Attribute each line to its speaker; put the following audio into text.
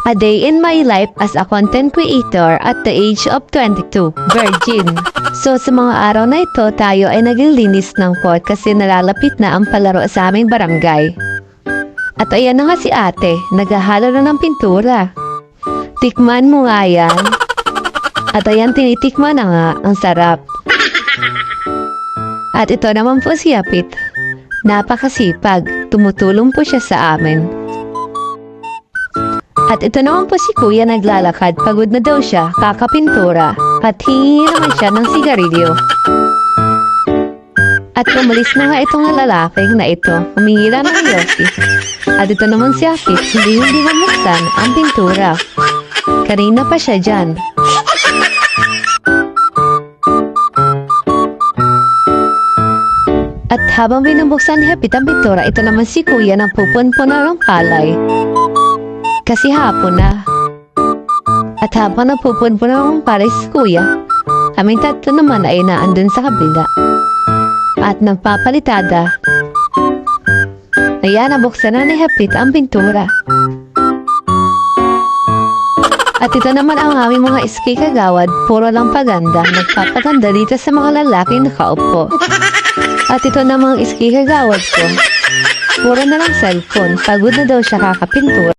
Speaker 1: A day in my life as a content creator at the age of 22, virgin. So sa mga araw na ito, tayo ay naglilinis ng pot kasi nalalapit na ang palaro sa aming barangay. At ayan na nga si ate, naghahalo na ng pintura. Tikman mo nga yan. At ayan, tinitikman na nga, ang sarap. At ito naman po si Yapit. Napakasipag, tumutulong po siya sa amin. At ito naman po si Kuya naglalakad, pagod na daw siya, kakapintura. At hingi naman siya ng sigarilyo. At umalis na nga itong lalaking na ito, humingira ng yosi. At ito naman si Yapit, hindi mamuksan ang pintura. Kanina pa siya dyan. At habang binubuksan ni Yapit ang pintura, ito naman si Kuya na pupunpun ng palay. Kasi hapon na. At habang napupunpun ng palay si Kuya, kaming tatlo naman ay naandun sa kabila. At nagpapalitada. Ayan, nabuksan na ni Yapit ang pintura. At ito naman ang aming mga iski kagawad, puro lang paganda, nagpapaganda dito sa mga lalaking nakaupo. At ito namang iski kagawad ko, puro na lang cellphone, pagod na daw siya kakapintura.